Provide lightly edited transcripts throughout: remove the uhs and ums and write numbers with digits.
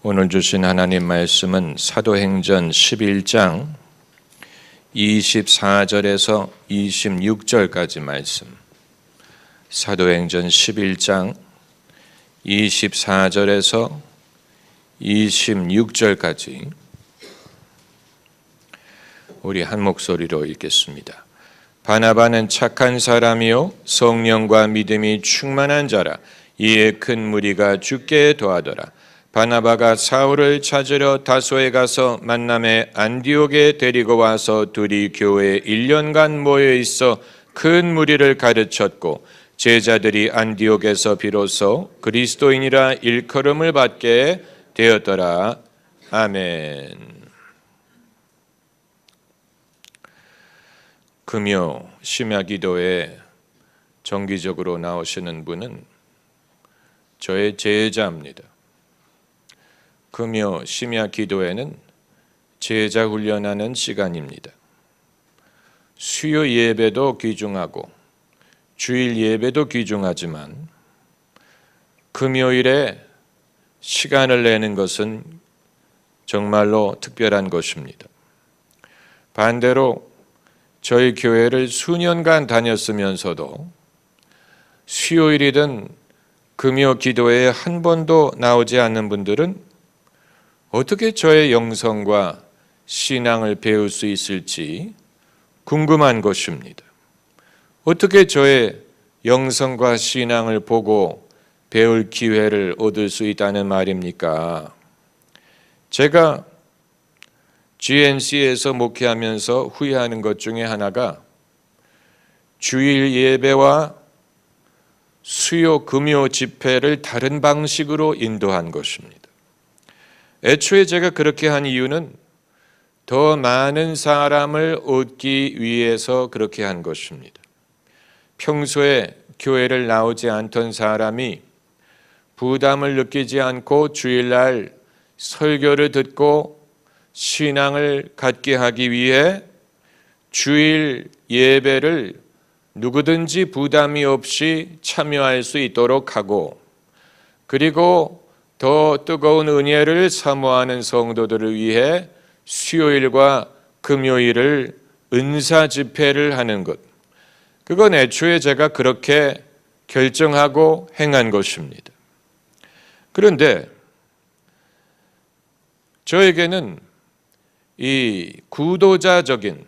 오늘 주신 하나님 말씀은 사도행전 11장 24절에서 26절까지 말씀. 사도행전 11장 24절에서 26절까지 우리 한 목소리로 읽겠습니다. 바나바는 착한 사람이요 성령과 믿음이 충만한 자라. 이에 큰 무리가 죽게 도하더라. 바나바가 사울을 찾으러 다소에 가서 만남에 안디옥에 데리고 와서 둘이 교회에 1년간 모여 있어 큰 무리를 가르쳤고 제자들이 안디옥에서 비로소 그리스도인이라 일컬음을 받게 되었더라. 아멘. 금요 심야 기도에 정기적으로 나오시는 분은 저의 제자입니다. 금요 심야 기도회는 제자 훈련하는 시간입니다. 수요 예배도 귀중하고 주일 예배도 귀중하지만 금요일에 시간을 내는 것은 정말로 특별한 것입니다. 반대로 저희 교회를 수년간 다녔으면서도 수요일이든 금요 기도회에 한 번도 나오지 않는 분들은 어떻게 저의 영성과 신앙을 배울 수 있을지 궁금한 것입니다. 어떻게 저의 영성과 신앙을 보고 배울 기회를 얻을 수 있다는 말입니까? 제가 GNC에서 목회하면서 후회하는 것 중에 하나가 주일 예배와 수요 금요 집회를 다른 방식으로 인도한 것입니다. 애초에 제가 그렇게 한 이유는 더 많은 사람을 얻기 위해서 그렇게 한 것입니다. 평소에 교회를 나오지 않던 사람이 부담을 느끼지 않고 주일날 설교를 듣고 신앙을 갖게 하기 위해 주일 예배를 누구든지 부담이 없이 참여할 수 있도록 하고, 그리고 더 뜨거운 은혜를 사모하는 성도들을 위해 수요일과 금요일을 은사 집회를 하는 것, 그건 애초에 제가 그렇게 결정하고 행한 것입니다. 그런데 저에게는 이 구도자적인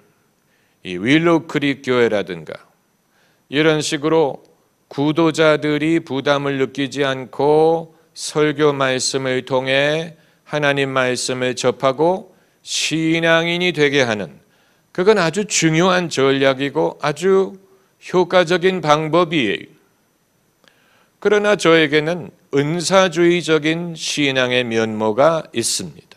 이 윌로우 크릭 교회라든가 이런 식으로 구도자들이 부담을 느끼지 않고 설교 말씀을 통해 하나님 말씀을 접하고 신앙인이 되게 하는, 그건 아주 중요한 전략이고 아주 효과적인 방법이에요. 그러나 저에게는 은사주의적인 신앙의 면모가 있습니다.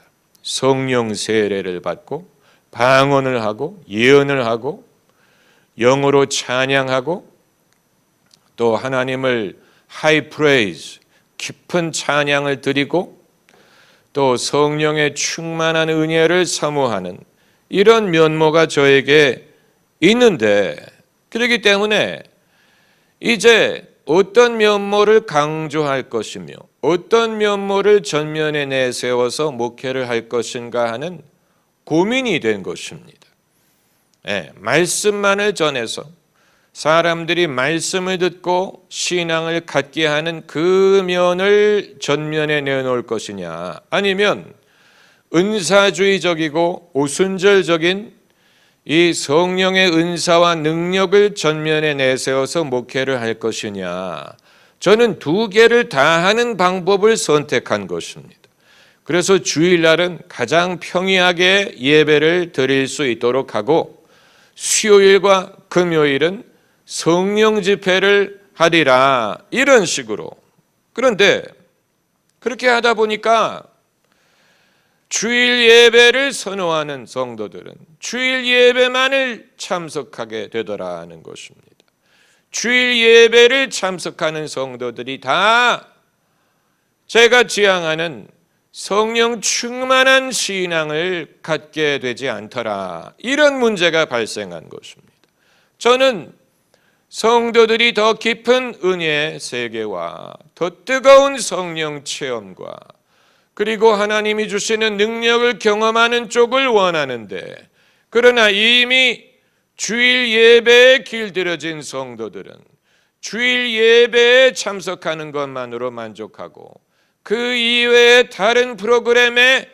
성령 세례를 받고 방언을 하고 예언을 하고 영어로 찬양하고 또 하나님을 하이 프레이즈, 깊은 찬양을 드리고 또 성령의 충만한 은혜를 사모하는 이런 면모가 저에게 있는데, 그렇기 때문에 이제 어떤 면모를 강조할 것이며 어떤 면모를 전면에 내세워서 목회를 할 것인가 하는 고민이 된 것입니다. 말씀만을 전해서 사람들이 말씀을 듣고 신앙을 갖게 하는 그 면을 전면에 내놓을 것이냐, 아니면 은사주의적이고 오순절적인 이 성령의 은사와 능력을 전면에 내세워서 목회를 할 것이냐, 저는 두 개를 다 하는 방법을 선택한 것입니다. 그래서 주일날은 가장 평이하게 예배를 드릴 수 있도록 하고 수요일과 금요일은 성령 집회를 하리라, 이런 식으로. 그런데 그렇게 하다 보니까 주일 예배를 선호하는 성도들은 주일 예배만을 참석하게 되더라는 것입니다. 주일 예배를 참석하는 성도들이 다 제가 지향하는 성령 충만한 신앙을 갖게 되지 않더라, 이런 문제가 발생한 것입니다. 저는 성도들이 더 깊은 은혜의 세계와 더 뜨거운 성령 체험과 그리고 하나님이 주시는 능력을 경험하는 쪽을 원하는데, 그러나 이미 주일 예배에 길들여진 성도들은 주일 예배에 참석하는 것만으로 만족하고 그 이외에 다른 프로그램에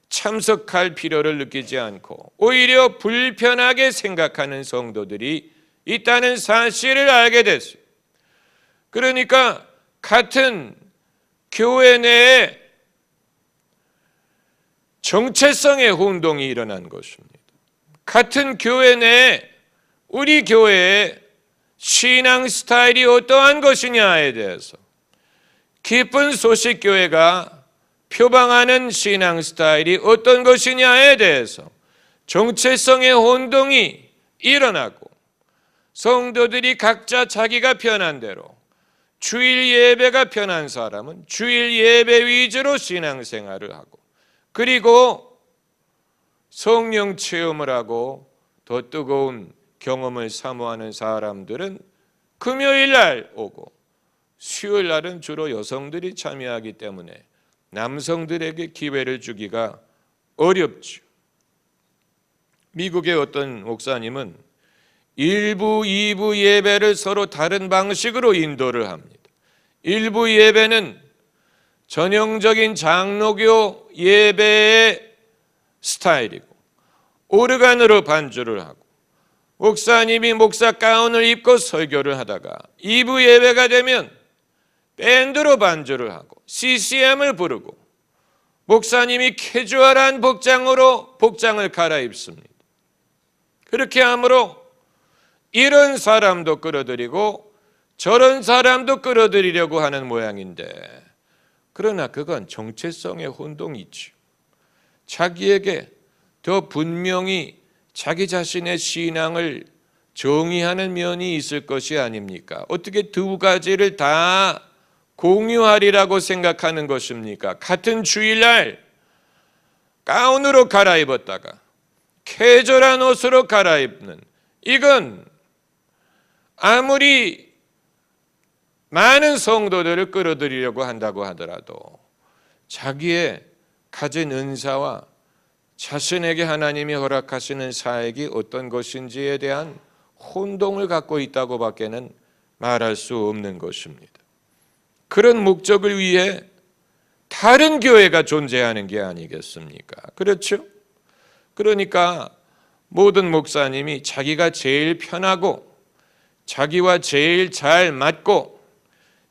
참석할 필요를 느끼지 않고 오히려 불편하게 생각하는 성도들이 있다는 사실을 알게 됐어요. 그러니까 같은 교회 내에 정체성의 혼동이 일어난 것입니다. 같은 교회 내에 우리 교회의 신앙 스타일이 어떠한 것이냐에 대해서 기쁜 소식 교회가 표방하는 신앙 스타일이 어떤 것이냐에 대해서 정체성의 혼동이 일어나고 성도들이 각자 자기가 편한 대로 주일 예배가 편한 사람은 주일 예배 위주로 신앙생활을 하고 그리고 성령 체험을 하고 더 뜨거운 경험을 사모하는 사람들은 금요일 날 오고 수요일 날은 주로 여성들이 참여하기 때문에 남성들에게 기회를 주기가 어렵죠. 미국의 어떤 목사님은 1부, 2부 예배를 서로 다른 방식으로 인도를 합니다. 1부 예배는 전형적인 장로교 예배의 스타일이고 오르간으로 반주를 하고 목사님이 목사 가운을 입고 설교를 하다가 2부 예배가 되면 밴드로 반주를 하고 CCM을 부르고 목사님이 캐주얼한 복장으로 복장을 갈아입습니다. 그렇게 함으로 이런 사람도 끌어들이고 저런 사람도 끌어들이려고 하는 모양인데, 그러나 그건 정체성의 혼동이죠. 자기에게 더 분명히 자기 자신의 신앙을 정의하는 면이 있을 것이 아닙니까? 어떻게 두 가지를 다 공유하리라고 생각하는 것입니까? 같은 주일날 가운으로 갈아입었다가 캐주얼한 옷으로 갈아입는, 이건 아무리 많은 성도들을 끌어들이려고 한다고 하더라도 자기의 가진 은사와 자신에게 하나님이 허락하시는 사역이 어떤 것인지에 대한 혼동을 갖고 있다고 밖에는 말할 수 없는 것입니다. 그런 목적을 위해 다른 교회가 존재하는 게 아니겠습니까? 그렇죠? 그러니까 모든 목사님이 자기가 제일 편하고 자기와 제일 잘 맞고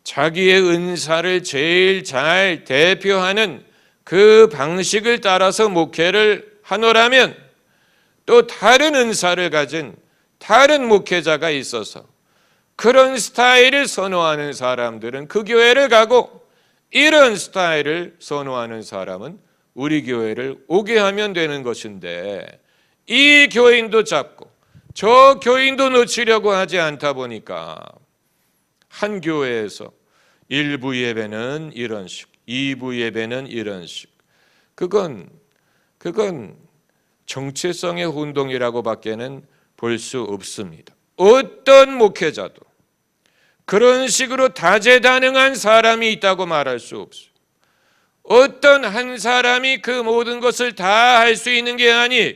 자기의 은사를 제일 잘 대표하는 그 방식을 따라서 목회를 하노라면 또 다른 은사를 가진 다른 목회자가 있어서 그런 스타일을 선호하는 사람들은 그 교회를 가고 이런 스타일을 선호하는 사람은 우리 교회를 오게 하면 되는 것인데, 이 교인도 잡고 저 교인도 놓치려고 하지 않다 보니까 한 교회에서 1부 예배는 이런 식, 2부 예배는 이런 식, 그건 정체성의 혼동이라고 밖에는 볼 수 없습니다. 어떤 목회자도 그런 식으로 다재다능한 사람이 있다고 말할 수 없어요. 어떤 한 사람이 그 모든 것을 다 할 수 있는 게 아니,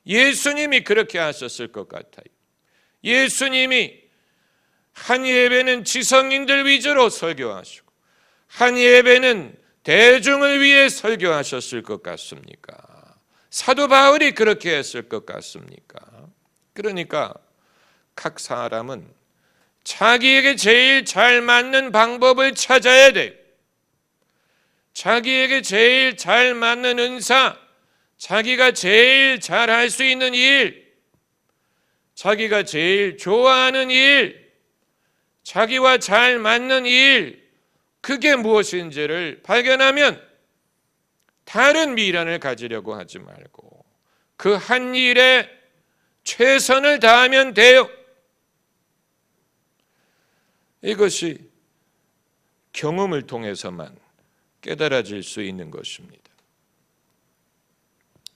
예수님이 그렇게 하셨을 것 같아요. 예수님이 한 예배는 지성인들 위주로 설교하시고 한 예배는 대중을 위해 설교하셨을 것 같습니까? 사도 바울이 그렇게 했을 것 같습니까? 그러니까 각 사람은 자기에게 제일 잘 맞는 방법을 찾아야 돼요. 자기에게 제일 잘 맞는 은사, 자기가 제일 잘 할 수 있는 일, 자기가 제일 좋아하는 일, 자기와 잘 맞는 일, 그게 무엇인지를 발견하면 다른 미련을 가지려고 하지 말고 그 한 일에 최선을 다하면 돼요. 이것이 경험을 통해서만 깨달아질 수 있는 것입니다.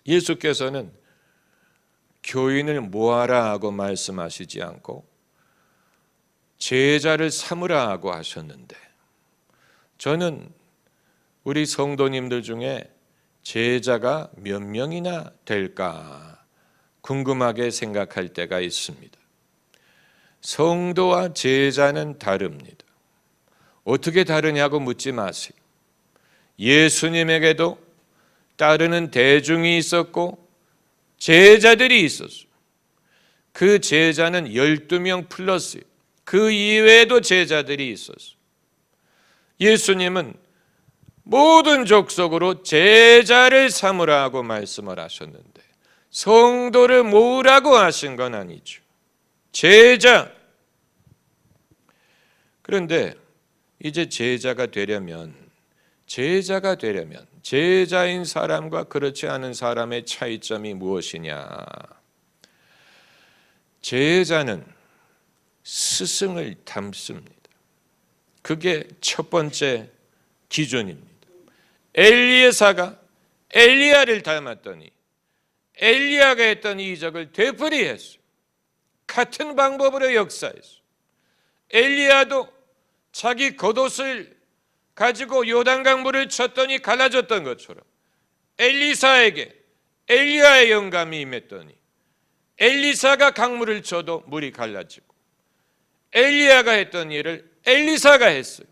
예수께서는 교인을 모아라 하고 말씀하시지 않고 제자를 삼으라 하고 하셨는데, 저는 우리 성도님들 중에 제자가 몇 명이나 될까 궁금하게 생각할 때가 있습니다. 성도와 제자는 다릅니다. 어떻게 다르냐고 묻지 마세요. 예수님에게도 따르는 대중이 있었고 제자들이 있었어요. 그 제자는 12명 플러스 그 이외에도 제자들이 있었어요. 예수님은 모든 족속으로 제자를 삼으라고 말씀을 하셨는데 성도를 모으라고 하신 건 아니죠. 제자. 그런데 이제 제자가 되려면 제자인 사람과 그렇지 않은 사람의 차이점이 무엇이냐? 제자는 스승을 닮습니다. 그게 첫 번째 기준입니다. 엘리야사가 엘리야를 닮았더니 엘리야가 했던 이적을 되풀이했어요. 같은 방법으로 역사했어요. 엘리야도 자기 겉옷을 가지고 요단강 물을 쳤더니 갈라졌던 것처럼 엘리사에게 엘리야의 영감이 임했더니 엘리사가 강물을 쳐도 물이 갈라지고 엘리야가 했던 일을 엘리사가 했어요.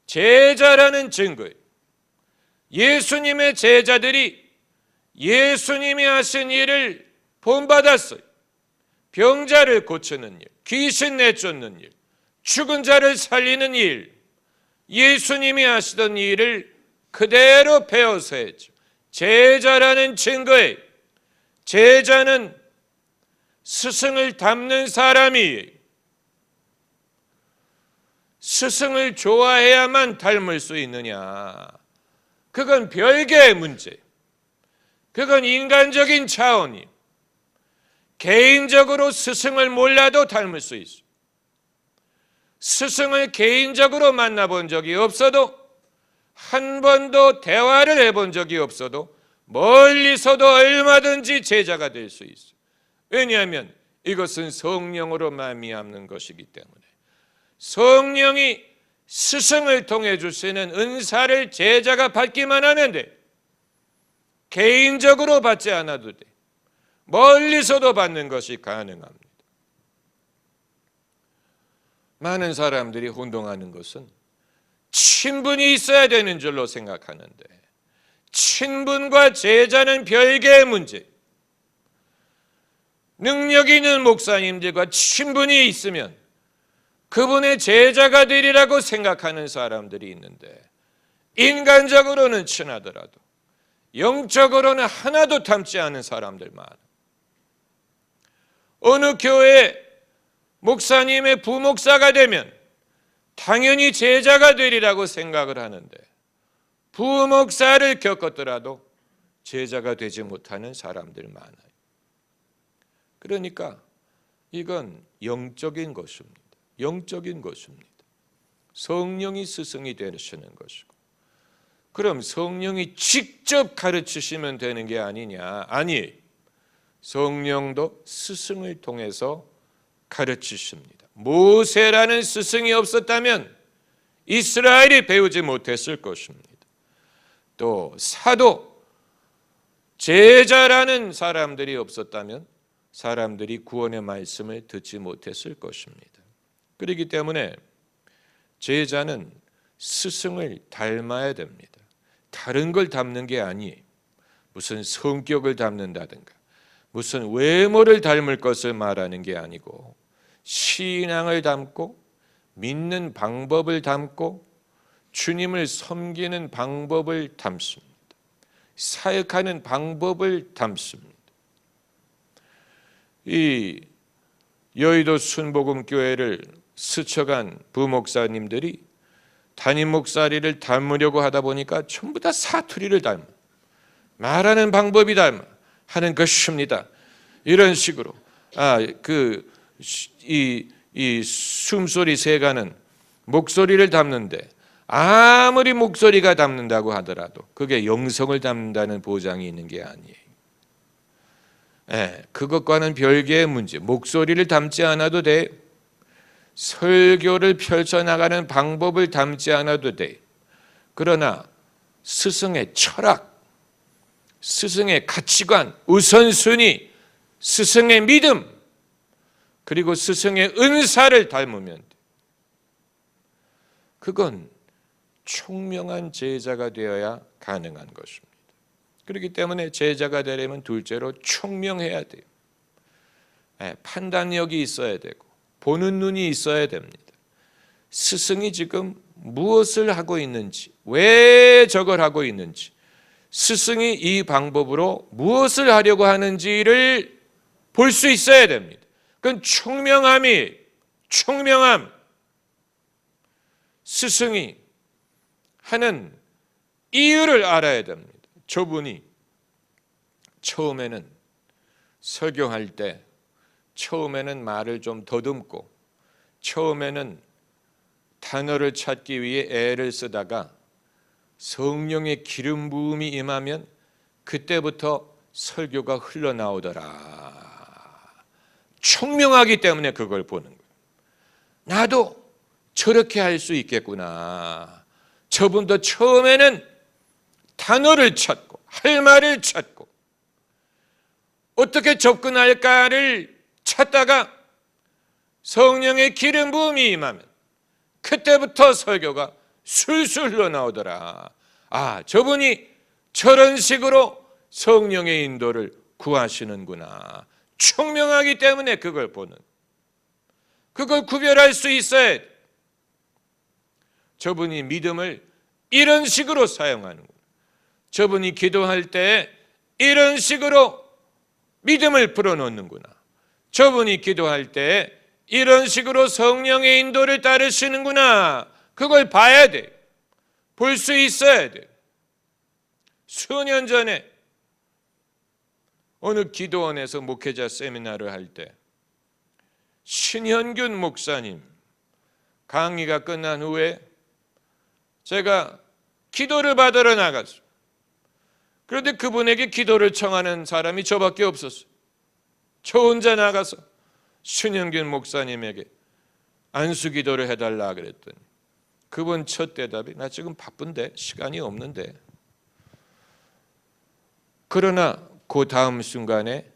제자라는 증거예요. 예수님의 제자들이 예수님이 하신 일을 본받았어요. 병자를 고치는 일, 귀신 내쫓는 일, 죽은 자를 살리는 일, 예수님이 하시던 일을 그대로 배워서 했죠. 제자라는 증거예요. 제자는 스승을 닮는 사람이에요. 스승을 좋아해야만 닮을 수 있느냐? 그건 별개의 문제예요. 그건 인간적인 차원이에요. 개인적으로 스승을 몰라도 닮을 수 있어요. 스승을 개인적으로 만나본 적이 없어도 한 번도 대화를 해본 적이 없어도 멀리서도 얼마든지 제자가 될 수 있어요. 왜냐하면 이것은 성령으로 말미암는 것이기 때문에 성령이 스승을 통해 주시는 은사를 제자가 받기만 하는데 개인적으로 받지 않아도 돼. 멀리서도 받는 것이 가능합니다. 많은 사람들이 혼동하는 것은 친분이 있어야 되는 줄로 생각하는데 친분과 제자는 별개의 문제. 능력 있는 목사님들과 친분이 있으면 그분의 제자가 되리라고 생각하는 사람들이 있는데 인간적으로는 친하더라도 영적으로는 하나도 닮지 않은 사람들 많아요. 어느 교회에 목사님의 부목사가 되면 당연히 제자가 되리라고 생각을 하는데 부목사를 겪었더라도 제자가 되지 못하는 사람들 많아요. 그러니까 이건 영적인 것입니다. 영적인 것입니다. 성령이 스승이 되시는 것이고 그럼 성령이 직접 가르치시면 되는 게 아니냐? 아니, 성령도 스승을 통해서 가르치십니다. 모세라는 스승이 없었다면 이스라엘이 배우지 못했을 것입니다. 또 사도, 제자라는 사람들이 없었다면 사람들이 구원의 말씀을 듣지 못했을 것입니다. 그렇기 때문에 제자는 스승을 닮아야 됩니다. 다른 걸 닮는 게 아니에요. 무슨 성격을 닮는다든가 무슨 외모를 닮을 것을 말하는 게 아니고 신앙을 닮고 믿는 방법을 닮고 주님을 섬기는 방법을 닮습니다. 사역하는 방법을 닮습니다. 이 여의도 순복음교회를 스쳐간 부목사님들이 담임 목사리를 닮으려고 하다 보니까 전부 다 사투리를 닮아 말하는 방법이 닮아 하는 것입니다. 이런 식으로 이 숨소리 새가는 목소리를 닮는데 아무리 목소리가 닮는다고 하더라도 그게 영성을 닮는다는 보장이 있는 게 아니에요. 그것과는 별개의 문제. 목소리를 닮지 않아도 돼. 설교를 펼쳐나가는 방법을 닮지 않아도 돼. 그러나 스승의 철학, 스승의 가치관, 우선순위, 스승의 믿음, 그리고 스승의 은사를 닮으면 돼. 그건 총명한 제자가 되어야 가능한 것입니다. 그렇기 때문에 제자가 되려면 둘째로 총명해야 돼요. 판단력이 있어야 되고 보는 눈이 있어야 됩니다. 스승이 지금 무엇을 하고 있는지, 왜 저걸 하고 있는지, 스승이 이 방법으로 무엇을 하려고 하는지를 볼 수 있어야 됩니다. 그건 총명함. 스승이 하는 이유를 알아야 됩니다. 저분이 처음에는 설교할 때 처음에는 말을 좀 더듬고 처음에는 단어를 찾기 위해 애를 쓰다가 성령의 기름 부음이 임하면 그때부터 설교가 흘러나오더라. 총명하기 때문에 그걸 보는 거예요. 나도 저렇게 할 수 있겠구나. 저분도 처음에는 단어를 찾고 할 말을 찾고 어떻게 접근할까를 찾다가 성령의 기름 부음이 임하면 그때부터 설교가 술술 흘러나오더라. 저분이 저런 식으로 성령의 인도를 구하시는구나. 총명하기 때문에 그걸 보는, 그걸 구별할 수 있어야 돼. 저분이 믿음을 이런 식으로 사용하는구나. 저분이 기도할 때 이런 식으로 믿음을 불어넣는구나. 저분이 기도할 때 이런 식으로 성령의 인도를 따르시는구나. 그걸 봐야 돼. 볼 수 있어야 돼. 수년 전에 어느 기도원에서 목회자 세미나를 할 때 신현균 목사님 강의가 끝난 후에 제가 기도를 받으러 나갔어요. 그런데 그분에게 기도를 청하는 사람이 저밖에 없었어요. 저 혼자 나가서 신현균 목사님에게 안수 기도를 해달라 그랬더니 그분 첫 대답이 나 지금 바쁜데 시간이 없는데. 그러나 그 다음 순간에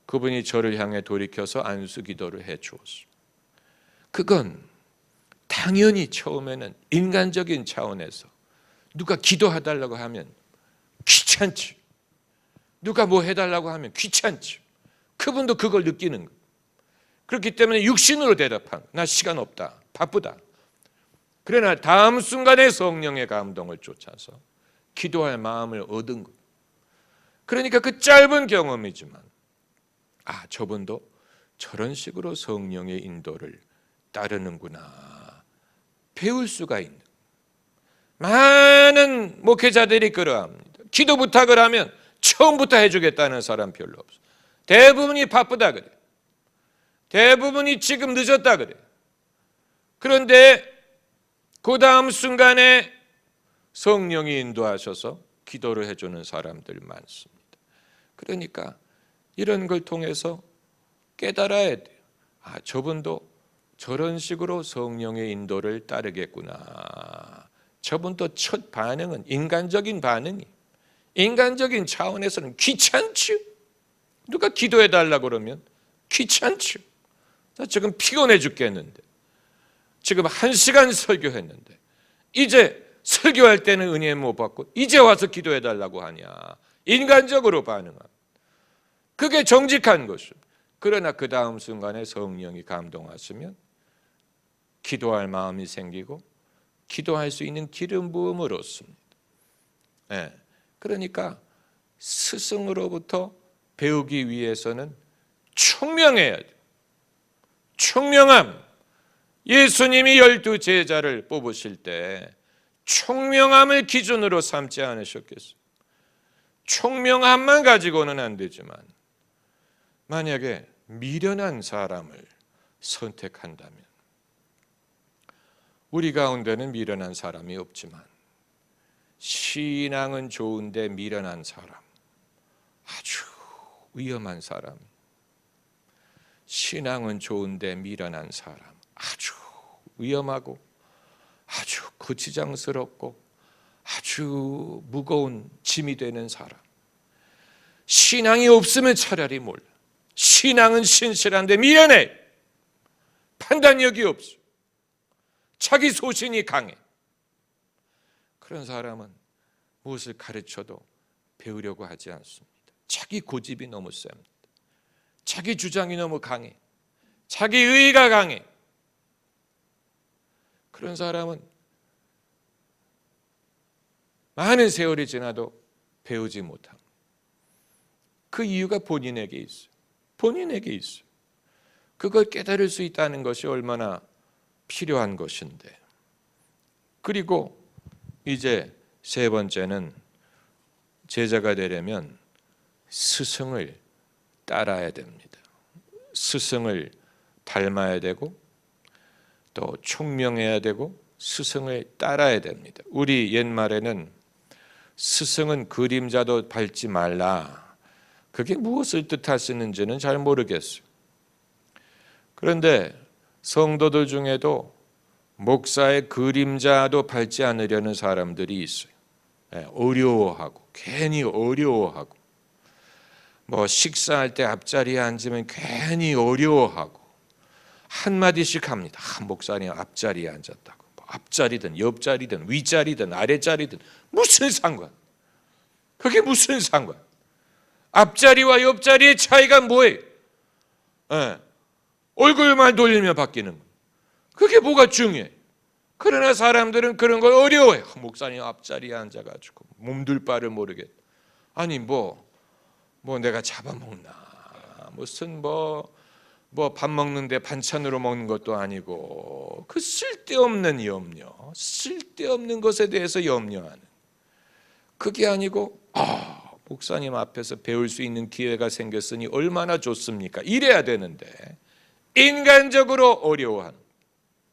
그분이 저를 향해 돌이켜서 안수 기도를 해 주었어요. 그건 당연히 처음에는 인간적인 차원에서 누가 기도해달라고 하면 귀찮지. 누가 뭐 해달라고 하면 귀찮지. 그분도 그걸 느끼는 거예요. 그렇기 때문에 육신으로 대답한 나 시간 없다. 바쁘다. 그러나 다음 순간에 성령의 감동을 쫓아서 기도할 마음을 얻은 거예요. 그러니까 그 짧은 경험이지만 저분도 저런 식으로 성령의 인도를 따르는구나. 배울 수가 있는. 많은 목회자들이 그러합니다. 기도 부탁을 하면 처음부터 해주겠다는 사람 별로 없어요. 대부분이 바쁘다 그래요. 대부분이 지금 늦었다 그래요. 그런데 그 다음 순간에 성령이 인도하셔서 기도를 해주는 사람들 많습니다. 그러니까 이런 걸 통해서 깨달아야 돼요. 저분도 저런 식으로 성령의 인도를 따르겠구나. 저분도 첫 반응은 인간적인 반응이, 인간적인 차원에서는 귀찮죠. 누가 기도해달라고 그러면 귀찮죠. 나 지금 피곤해 죽겠는데 지금 1시간 설교했는데 이제 설교할 때는 은혜 못 받고 이제 와서 기도해달라고 하냐. 인간적으로 반응함. 그게 정직한 것입니다. 그러나 그 다음 순간에 성령이 감동하시면 기도할 마음이 생기고 기도할 수 있는 기름 부음을 얻습니다. 그러니까 스승으로부터 배우기 위해서는 총명해야 돼요. 총명함. 예수님이 12 제자를 뽑으실 때 총명함을 기준으로 삼지 않으셨겠어요? 총명함만 가지고는 안 되지만 만약에 미련한 사람을 선택한다면 우리 가운데는 미련한 사람이 없지만 신앙은 좋은데 미련한 사람, 아주 위험한 사람. 신앙은 좋은데 미련한 사람, 아주 위험하고 아주 거치장스럽고 아주 무거운 짐이 되는 사람. 신앙이 없으면 차라리 몰라. 신앙은 신실한데 미련해. 판단력이 없어. 자기 소신이 강해. 그런 사람은 무엇을 가르쳐도 배우려고 하지 않습니다. 자기 고집이 너무 셉니다. 자기 주장이 너무 강해. 자기 의의가 강해. 그런 사람은 많은 세월이 지나도 배우지 못합니다. 그 이유가 본인에게 있어요. 본인에게 있어요. 그걸 깨달을 수 있다는 것이 얼마나 필요한 것인데. 그리고 이제 세 번째는 제자가 되려면 스승을 따라야 됩니다. 스승을 닮아야 되고 또 총명해야 되고 스승을 따라야 됩니다. 우리 옛말에는 스승은 그림자도 밟지 말라. 그게 무엇을 뜻하시는지는 잘 모르겠어요. 그런데 성도들 중에도 목사의 그림자도 밟지 않으려는 사람들이 있어요. 어려워하고 괜히 어려워하고 뭐 식사할 때 앞자리에 앉으면 괜히 어려워하고 한마디씩 합니다. 목사님 앞자리에 앉았다고. 앞자리든 옆자리든 윗자리든 아랫자리든 무슨 상관? 그게 무슨 상관? 앞자리와 옆자리의 차이가 뭐예요? 얼굴만 돌리면 바뀌는 거. 그게 뭐가 중요해? 그러나 사람들은 그런 걸 어려워해. 목사님 앞자리에 앉아가지고 몸둘 바를 모르겠다. 아니 뭐 내가 잡아먹나? 무슨 밥 먹는데 반찬으로 먹는 것도 아니고 그 쓸데없는 염려, 쓸데없는 것에 대해서 염려하는 그게 아니고 목사님 앞에서 배울 수 있는 기회가 생겼으니 얼마나 좋습니까? 이래야 되는데 인간적으로 어려워하는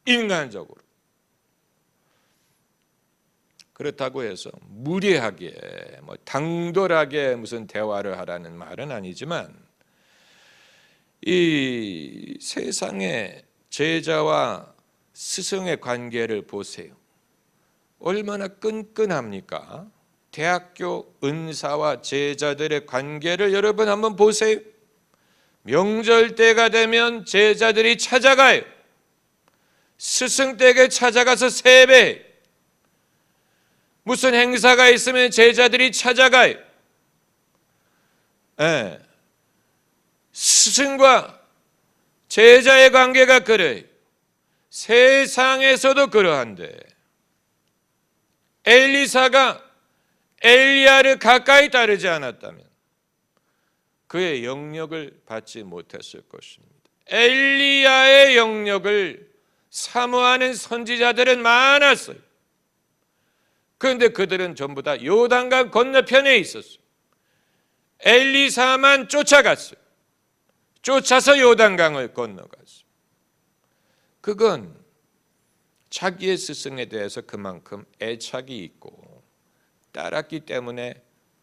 인간적으로 그렇다고 해서 무리하게 당돌하게 무슨 대화를 하라는 말은 아니지만 이 세상의 제자와 스승의 관계를 보세요. 얼마나 끈끈합니까? 대학교 은사와 제자들의 관계를 여러분 한번 보세요. 명절 때가 되면 제자들이 찾아가요. 스승 댁에 찾아가서 세배. 무슨 행사가 있으면 제자들이 찾아가요. 스승과 제자의 관계가 그래요. 세상에서도 그러한데 엘리사가 엘리야를 가까이 따르지 않았다면 그의 영역을 받지 못했을 것입니다. 엘리야의 영역을 사모하는 선지자들은 많았어요. 그런데 그들은 전부 다 요단강 건너편에 있었어요. 엘리사만 쫓아갔어요. 쫓아서 요단강을 건너갔어요. 그건 자기의 스승에 대해서 그만큼 애착이 있고 따랐기 때문에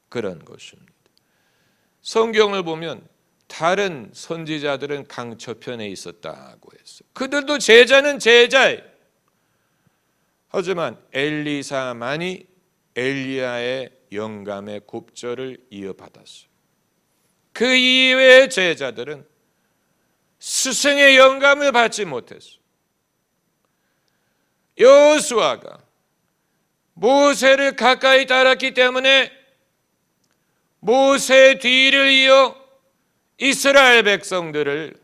그런 것입니다. 성경을 보면 다른 선지자들은 강 저편에 있었다고 했어요. 그들도 제자는 제자예요. 하지만 엘리사만이 엘리야의 영감의 곱절을 이어받았어요. 그 이외의 제자들은 스승의 영감을 받지 못했어요. 여호수아가 모세를 가까이 따랐기 때문에 모세 뒤를 이어 이스라엘 백성들을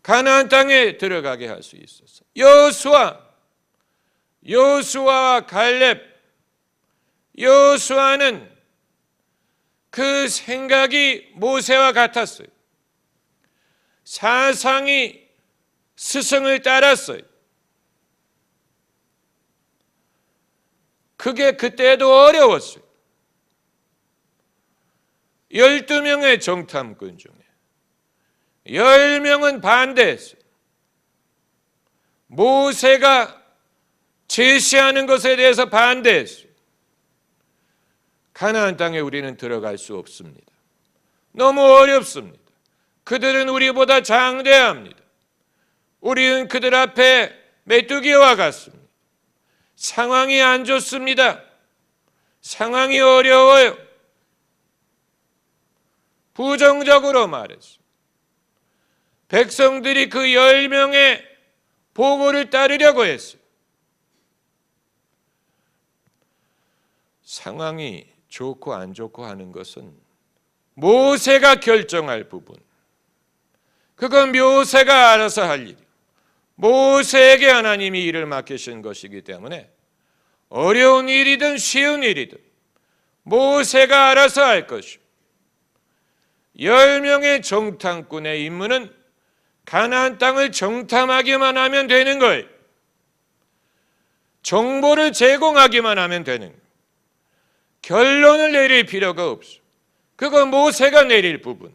가나안 땅에 들어가게 할 수 있었어요. 여호수아와 갈렙, 여호수아는 그 생각이 모세와 같았어요. 사상이 스승을 따랐어요. 그게 그때도 어려웠어요. 12명의 정탐꾼 중에 10명은 반대했어요. 모세가 제시하는 것에 대해서 반대했어요. 가나안 땅에 우리는 들어갈 수 없습니다. 너무 어렵습니다. 그들은 우리보다 장대합니다. 우리는 그들 앞에 메뚜기와 같습니다. 상황이 안 좋습니다. 상황이 어려워요. 부정적으로 말했어. 백성들이 그 10명의 보고를 따르려고 했어요. 상황이 좋고 안 좋고 하는 것은 모세가 결정할 부분. 그건 모세가 알아서 할 일이에요. 모세에게 하나님이 일을 맡기신 것이기 때문에 어려운 일이든 쉬운 일이든 모세가 알아서 할 것이고, 10명의 정탐꾼의 임무는 가나안 땅을 정탐하기만 하면 되는 거예요. 정보를 제공하기만 하면 되는 거예요. 결론을 내릴 필요가 없어. 그건 모세가 내릴 부분.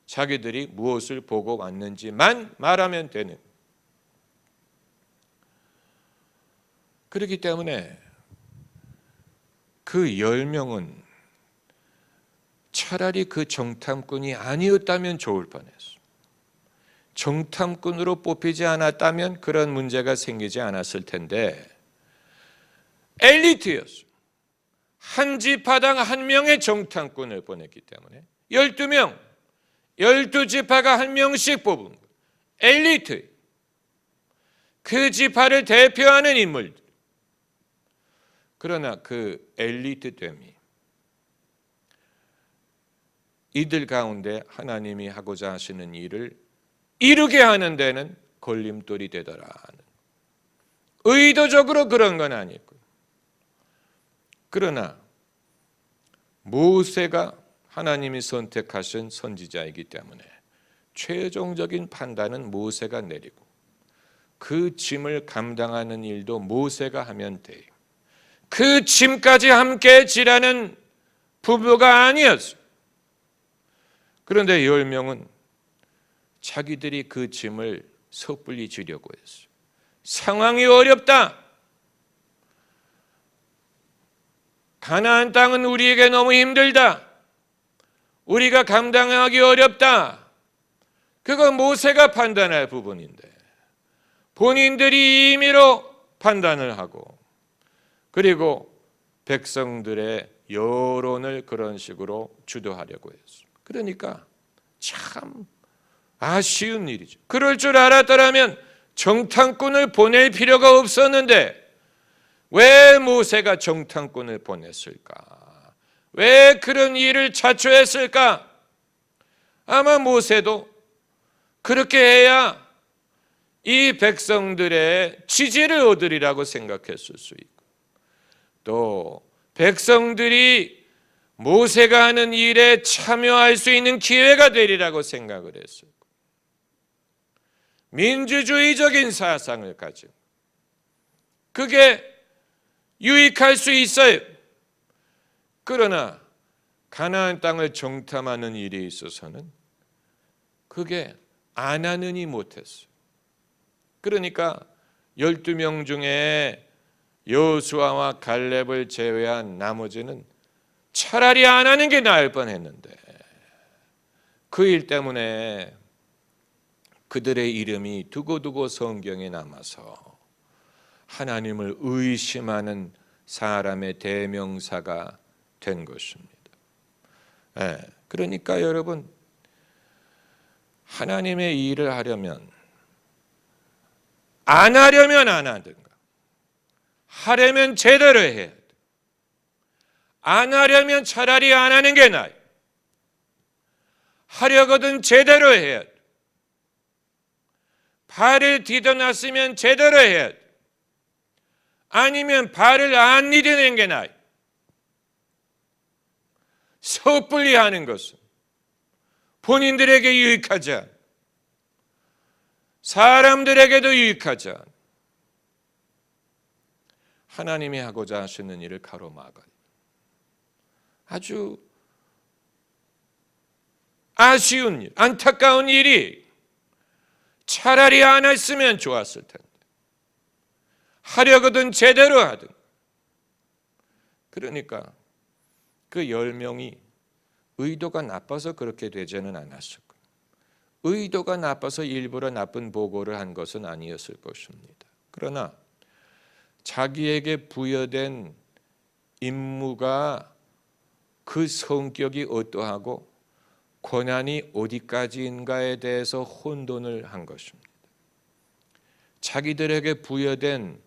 자기들이 무엇을 보고 왔는지만 말하면 되는 거예요. 그렇기 때문에 그 10명은 차라리 그 정탐꾼이 아니었다면 좋을 뻔했어. 정탐꾼으로 뽑히지 않았다면 그런 문제가 생기지 않았을 텐데 엘리트였어. 한 지파당 한 명의 정탐꾼을 보냈기 때문에 12명, 12지파가 한 명씩 뽑은 거예요. 엘리트. 그 지파를 대표하는 인물들. 그러나 그 엘리트됨이 이들 가운데 하나님이 하고자 하시는 일을 이루게 하는 데는 걸림돌이 되더라. 의도적으로 그런 건 아니고, 그러나 모세가 하나님이 선택하신 선지자이기 때문에 최종적인 판단은 모세가 내리고 그 짐을 감당하는 일도 모세가 하면 돼요. 그 짐까지 함께 지라는 부부가 아니었어요. 그런데 10명은 자기들이 그 짐을 섣불리 지려고 했어요. 상황이 어렵다. 가나안 땅은 우리에게 너무 힘들다. 우리가 감당하기 어렵다. 그건 모세가 판단할 부분인데 본인들이 임의로 판단을 하고, 그리고 백성들의 여론을 그런 식으로 주도하려고 했어요. 그러니까 참 아쉬운 일이죠. 그럴 줄 알았더라면 정탐꾼을 보낼 필요가 없었는데 왜 모세가 정탐꾼을 보냈을까? 왜 그런 일을 자초했을까? 아마 모세도 그렇게 해야 이 백성들의 지지를 얻으리라고 생각했을 수 있고, 또 백성들이 모세가 하는 일에 참여할 수 있는 기회가 되리라고 생각을 했어요. 민주주의적인 사상을 가지고 그게 유익할 수 있어요. 그러나 가나안 땅을 정탐하는 일에 있어서는 그게 안 하느니 못했어요. 그러니까 12명 중에 여호수아와 갈렙을 제외한 나머지는 차라리 안 하는 게 나을 뻔했는데 그 일 때문에 그들의 이름이 두고두고 성경에 남아서 하나님을 의심하는 사람의 대명사가 된 것입니다. 그러니까 여러분, 하나님의 일을 하려면 안 하려면 안 하든가, 하려면 제대로 해야 돼. 안 하려면 차라리 안 하는 게 나아요. 하려거든 제대로 해야 돼. 발을 디뎌놨으면 제대로 해야 돼. 아니면 발을 안 디뎌낸 게 나아요. 섣불리 하는 것은 본인들에게 유익하지 않아. 사람들에게도 유익하지 않아. 하나님이 하고자 하시는 일을 가로막아요. 아주 아쉬운 일, 안타까운 일이 차라리 안 했으면 좋았을 텐데. 하려거든 제대로 하든. 그러니까 그 10명이 의도가 나빠서 그렇게 되지는 않았을 거예요. 의도가 나빠서 일부러 나쁜 보고를 한 것은 아니었을 것입니다. 그러나 자기에게 부여된 임무가 그 성격이 어떠하고 권한이 어디까지인가에 대해서 혼돈을 한 것입니다. 자기들에게 부여된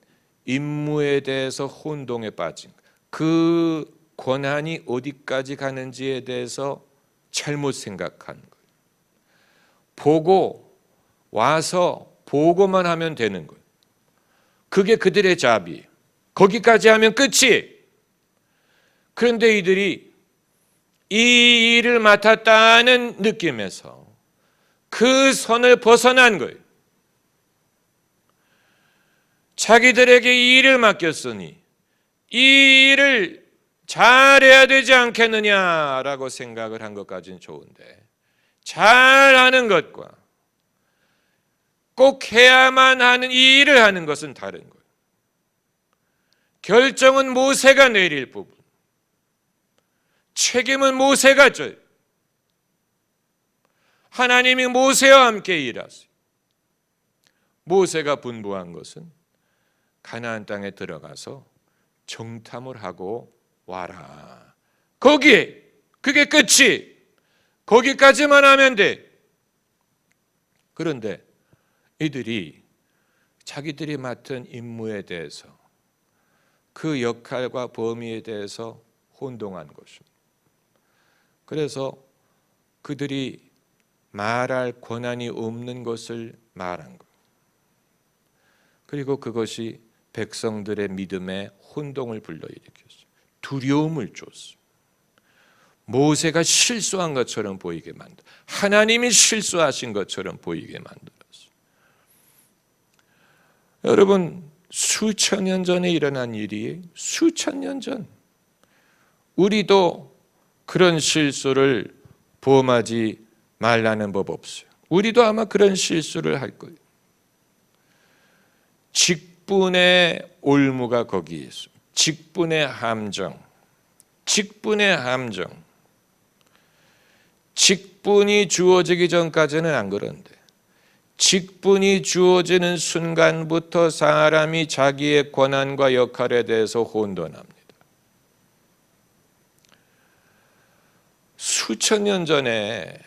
임무에 대해서 혼동에 빠진 그 권한이 어디까지 가는지에 대해서 잘못 생각한 거예요. 보고 와서 보고만 하면 되는 거예요. 그게 그들의 잡이. 거기까지 하면 끝이. 그런데 이들이 이 일을 맡았다는 느낌에서 그 선을 벗어난 거예요. 자기들에게 이 일을 맡겼으니 이 일을 잘해야 되지 않겠느냐라고 생각을 한 것까지는 좋은데, 잘하는 것과 꼭 해야만 하는 이 일을 하는 것은 다른 거예요. 결정은 모세가 내릴 부분, 책임은 모세가 져요. 하나님이 모세와 함께 일하세요. 모세가 분부한 것은 가나안 땅에 들어가서 정탐을 하고 와라. 거기에 그게 끝이. 거기까지만 하면 돼. 그런데 이들이 자기들이 맡은 임무에 대해서, 그 역할과 범위에 대해서 혼동한 것입니다. 그래서 그들이 말할 권한이 없는 것을 말한 거예요. 그리고 그것이 백성들의 믿음에 혼동을 불러일으켰어요. 두려움을 줬어요. 모세가 실수한 것처럼 보이게 만들었어요. 하나님이 실수하신 것처럼 보이게 만들었어요. 여러분, 수천 년 전에 일어난 일이 수천 년 전, 우리도 그런 실수를 범하지 말라는 법 없어요. 우리도 아마 그런 실수를 할 거예요. 직분의 올무가 거기에 있습니다. 직분의 함정. 직분의 함정. 직분이 주어지기 전까지는 안 그런데, 직분이 주어지는 순간부터 사람이 자기의 권한과 역할에 대해서 혼돈합니다. 수천 년 전에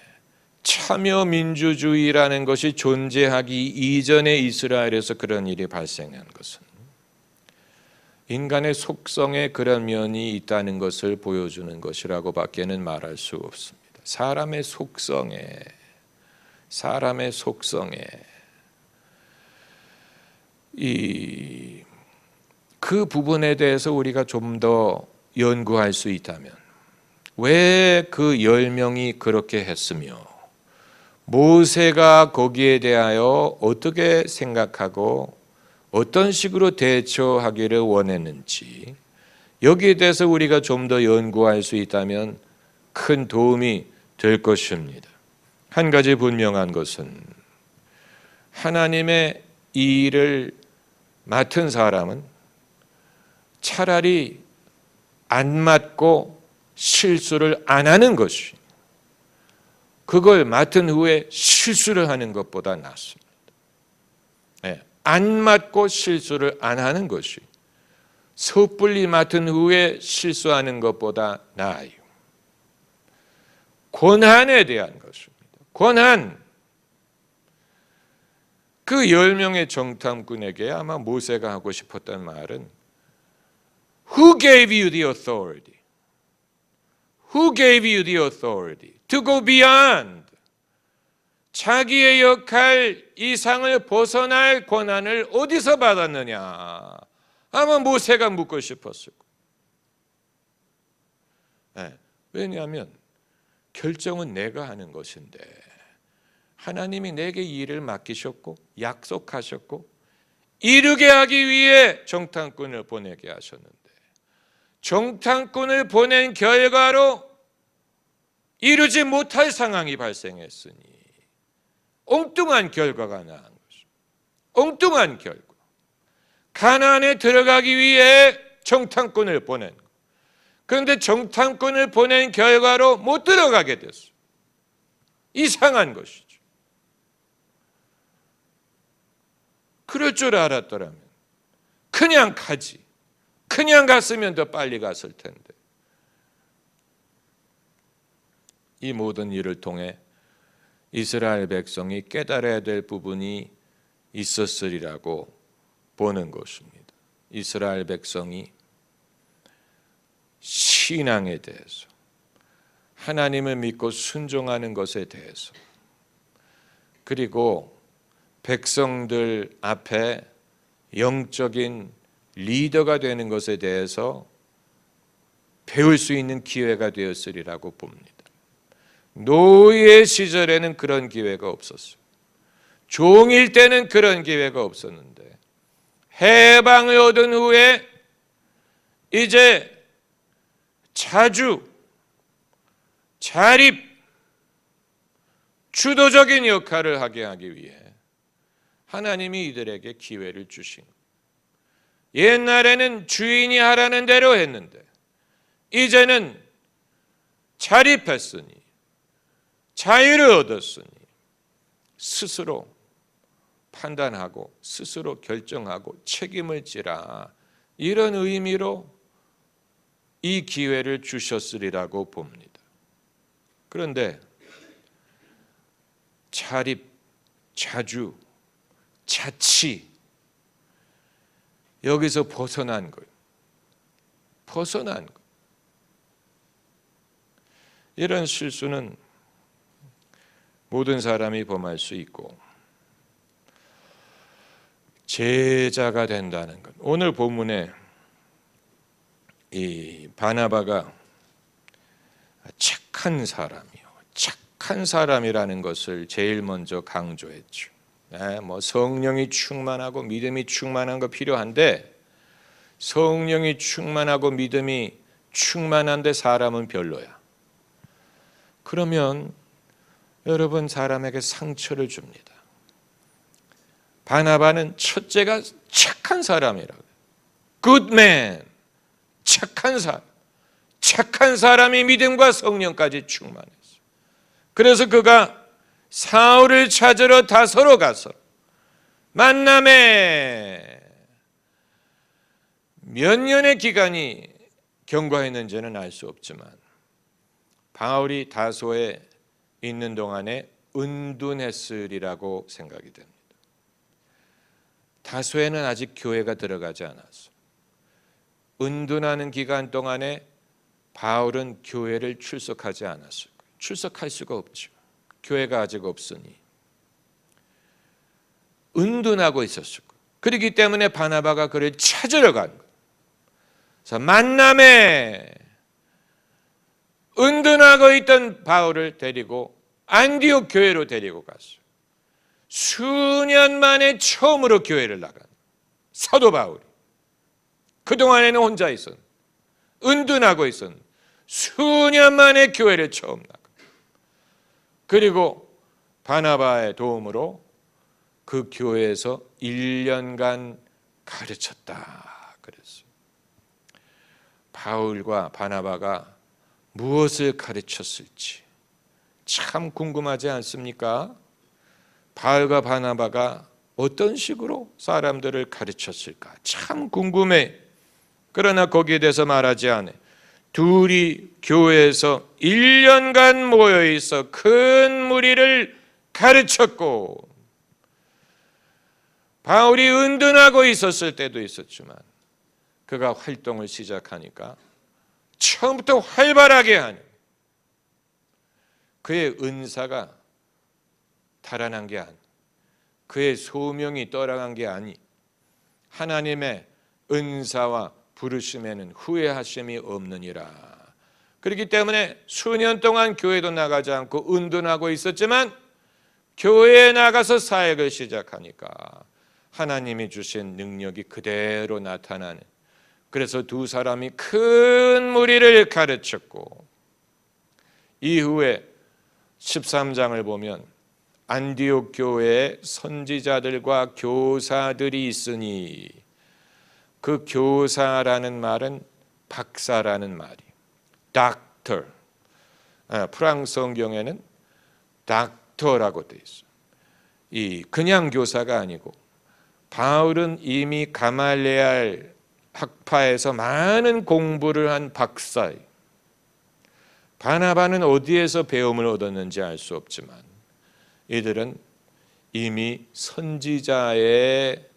참여민주주의라는 것이 존재하기 이전에 이스라엘에서 그런 일이 발생한 것은 인간의 속성에 그런 면이 있다는 것을 보여주는 것이라고 밖에는 말할 수 없습니다. 사람의 속성에 그 부분에 대해서 우리가 좀 더 연구할 수 있다면, 왜 그 10명이 그렇게 했으며 모세가 거기에 대하여 어떻게 생각하고 어떤 식으로 대처하기를 원했는지, 여기에 대해서 우리가 좀 더 연구할 수 있다면 큰 도움이 될 것입니다. 한 가지 분명한 것은 하나님의 이 일을 맡은 사람은 차라리 안 맡고 실수를 안 하는 것이, 그걸 맡은 후에 실수를 하는 것보다 낫습니다. 안 맡고 실수를 안 하는 것이 섣불리 맡은 후에 실수하는 것보다 나아요. 권한에 대한 것입니다. 권한. 그 10명의 정탐꾼에게 아마 모세가 하고 싶었던 말은 Who gave you the authority? Who gave you the authority to go beyond? 자기의 역할 이상을 벗어날 권한을 어디서 받았느냐? 아마 모세가 묻고 싶었을 거예요. 왜냐하면 결정은 내가 하는 것인데 하나님이 내게 이 일을 맡기셨고 약속하셨고 이루게 하기 위해 정탐꾼을 보내게 하셨는데, 정탐꾼을 보낸 결과로 이루지 못할 상황이 발생했으니 엉뚱한 결과가 나온 것입니다. 엉뚱한 결과. 가나안에 들어가기 위해 정탐꾼을 보낸 것. 그런데 정탐꾼을 보낸 결과로 못 들어가게 됐어요. 이상한 것이죠. 그럴 줄 알았더라면 그냥 가지. 그냥 갔으면 더 빨리 갔을 텐데. 이 모든 일을 통해 이스라엘 백성이 깨달아야 될 부분이 있었으리라고 보는 것입니다. 이스라엘 백성이 신앙에 대해서, 하나님을 믿고 순종하는 것에 대해서, 그리고 백성들 앞에 영적인 리더가 되는 것에 대해서 배울 수 있는 기회가 되었으리라고 봅니다. 노예 시절에는 그런 기회가 없었어요. 종일 때는 그런 기회가 없었는데 해방을 얻은 후에 이제 자주, 자립, 주도적인 역할을 하게 하기 위해 하나님이 이들에게 기회를 주신 거예요. 옛날에는 주인이 하라는 대로 했는데 이제는 자립했으니, 자유를 얻었으니 스스로 판단하고 스스로 결정하고 책임을 지라, 이런 의미로 이 기회를 주셨으리라고 봅니다. 그런데 자립, 자주, 자치, 여기서 벗어난 거예요. 벗어난 거예요. 이런 실수는 모든 사람이 범할 수 있고 제자가 된다는 것. 오늘 본문에 이 바나바가 착한 사람이요, 착한 사람이라는 것을 제일 먼저 강조했죠. 뭐 성령이 충만하고 믿음이 충만한 거 필요한데 성령이 충만하고 믿음이 충만한데 사람은 별로야. 그러면 여러분 사람에게 상처를 줍니다. 바나바는 첫째가 착한 사람이라고. Good man. 착한 사람. 착한 사람이 믿음과 성령까지 충만했어요. 그래서 그가 사울을 찾으러 다소로 가서 만남에 몇 년의 기간이 경과했는지는 알 수 없지만 바울이 다소에 있는 동안에 은둔했으리라고 생각이 됩니다. 다소에는 아직 교회가 들어가지 않았어. 은둔하는 기간 동안에 바울은 교회를 출석하지 않았을 거예요. 출석할 수가 없죠. 교회가 아직 없으니 은둔하고 있었을 거예요. 그렇기 때문에 바나바가 그를 찾으러 간 거예요. 그래서 만남에 은둔하고 있던 바울을 데리고 안디옥 교회로 데리고 갔어요. 수년 만에 처음으로 교회를 나간 사도 바울이. 그동안에는 혼자 있었는데 은둔하고 있었는데 수년 만에 교회를 처음 나가. 그리고 바나바의 도움으로 그 교회에서 1년간 가르쳤다 그랬어요. 바울과 바나바가 무엇을 가르쳤을지 참 궁금하지 않습니까? 바울과 바나바가 어떤 식으로 사람들을 가르쳤을까 참 궁금해. 그러나 거기에 대해서 말하지 않아. 둘이 교회에서 1년간 모여있어 큰 무리를 가르쳤고, 바울이 은둔하고 있었을 때도 있었지만 그가 활동을 시작하니까 처음부터 활발하게 하는 그의 은사가 달아난 게 아니, 그의 소명이 떠나간 게 아니, 하나님의 은사와 부르심에는 후회하심이 없느니라. 그렇기 때문에 수년 동안 교회도 나가지 않고 은둔하고 있었지만 교회에 나가서 사역을 시작하니까 하나님이 주신 능력이 그대로 나타나는, 그래서 두 사람이 큰 무리를 가르쳤고, 이후에 13장을 보면 안디옥 교회에 선지자들과 교사들이 있으니, 그 교사라는 말은 박사라는 말이 doctor, 프랑스 성경에는 doctor라고 되어 있어요. 이 그냥 교사가 아니고 바울은 이미 가말레알 학파에서 많은 공부를 한 박사예요. 바나바는 어디에서 배움을 얻었는지 알 수 없지만 이들은 이미 선지자의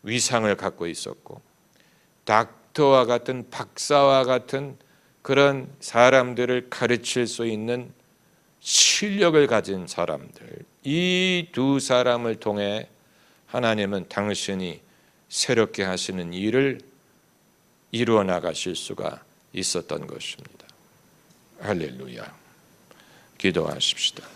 위상을 갖고 있었고 닥터와 같은 박사와 같은 그런 사람들을 가르칠 수 있는 실력을 가진 사람들, 이 두 사람을 통해 하나님은 당신이 새롭게 하시는 일을 이루어 나가실 수가 있었던 것입니다. 할렐루야. 기도하십시다.